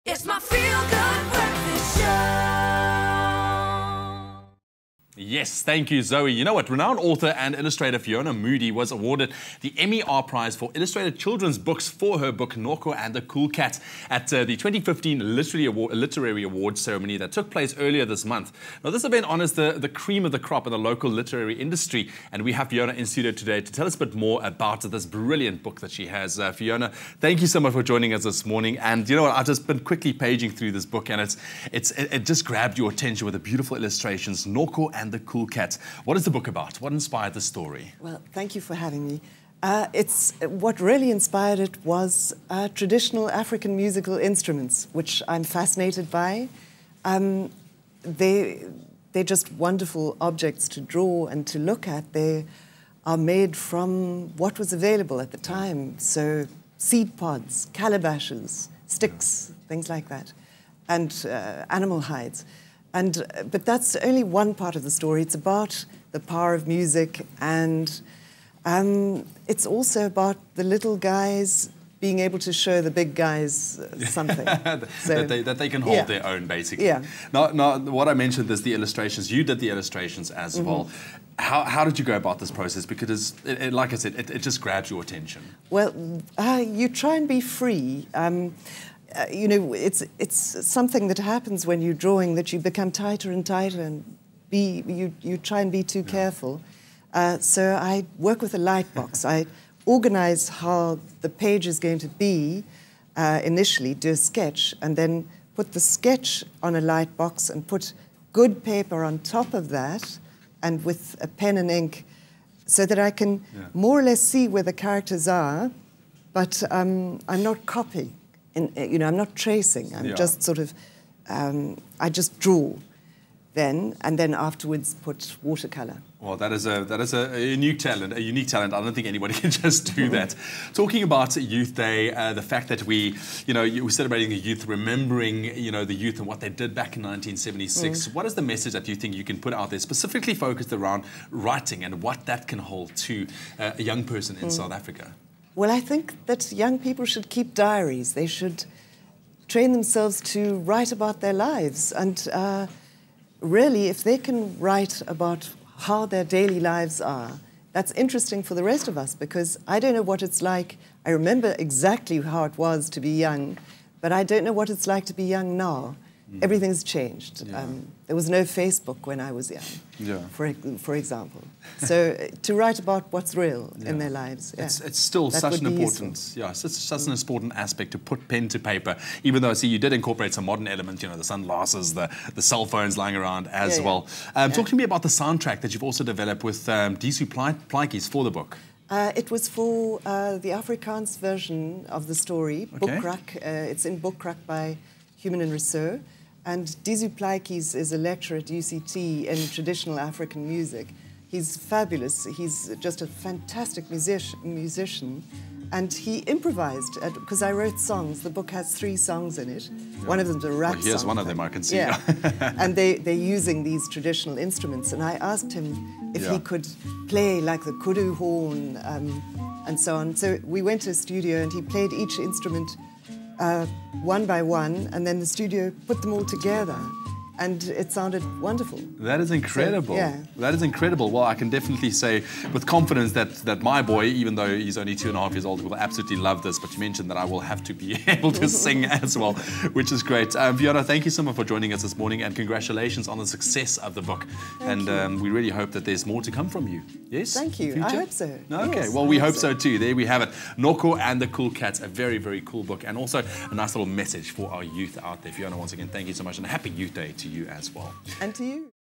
It's my feel-good breakfast show. Yes, thank you, Zoe. You know what? Renowned author and illustrator Fiona Moodie was awarded the MER Prize for illustrated children's books for her book Noko and the Kool Kats at the 2015 Literary Awards ceremony that took place earlier this month. Now, this event honors the cream of the crop in the local literary industry, and we have Fiona in studio today to tell us a bit more about this brilliant book that she has. Fiona, thank you so much for joining us this morning. And you know what? I've just been quickly paging through this book, and it just grabbed your attention with the beautiful illustrations, Noko and the Kool Kats. What is the book about? What inspired the story? Well, thank you for having me. What really inspired it was traditional African musical instruments, which I'm fascinated by. They're just wonderful objects to draw and to look at. They are made from what was available at the time. So seed pods, calabashes, sticks, things like that, and animal hides. But that's only one part of the story. It's about the power of music, and it's also about the little guys being able to show the big guys something. that they can hold their own, basically. Yeah. Now, what I mentioned is the illustrations. You did the illustrations as well. How did you go about this process? Because, like I said, it just grabs your attention. Well, you try and be free. You know, it's something that happens when you're drawing, that you become tighter and tighter, and you try and be too careful. So I work with a light box. I organize how the page is going to be initially, do a sketch, and then put the sketch on a light box and put good paper on top of that, and with a pen and ink, so that I can more or less see where the characters are, but I'm not copying. You know, I'm not tracing. I'm just sort of, I just draw then, and then afterwards put watercolor. Well, that is a unique talent. A unique talent. I don't think anybody can just do that. Talking about Youth Day, the fact that we're celebrating the youth, remembering, the youth and what they did back in 1976. What is the message that you think you can put out there, specifically focused around writing and what that can hold to a young person in South Africa? Well, I think that young people should keep diaries. They should train themselves to write about their lives. And really, if they can write about how their daily lives are, that's interesting for the rest of us, because I don't know what it's like. I remember exactly how it was to be young, but I don't know what it's like to be young now. Everything's changed. There was no Facebook when I was young, for example. So to write about what's real in their lives, it's still such an important, such an important aspect to put pen to paper. Even though, see, you did incorporate some modern elements, the sunglasses, the cell phones lying around as well. Talk to me about the soundtrack that you've also developed with Disu Plaatjies for the book. It was for the Afrikaans version of the story, Boekrak. It's in Boekrak by Human and Rousseau. And Disu Plaatjies is a lecturer at UCT in traditional African music. He's fabulous. He's just a fantastic musician. And he improvised, because I wrote songs. The book has 3 songs in it. One of them's a rap song. Here's one of them, I can see. And they're using these traditional instruments. And I asked him if he could play like the kudu horn and so on. So we went to a studio and he played each instrument one by one, and then the studio put them all together, and it sounded wonderful. That is incredible. So, that is incredible. Well, I can definitely say with confidence that my boy, even though he's only 2.5 years old, will absolutely love this. But you mentioned that I will have to be able to sing as well, which is great. Fiona, thank you so much for joining us this morning, and congratulations on the success of the book. Thank you. We really hope that there's more to come from you. Yes? Thank you. I hope so. Okay, yes, well, we hope so too. There we have it. Noko and the Kool Kats, a very, very cool book, and also a nice little message for our youth out there. Fiona, once again, thank you so much, and a happy Youth Day to you as well. And to you.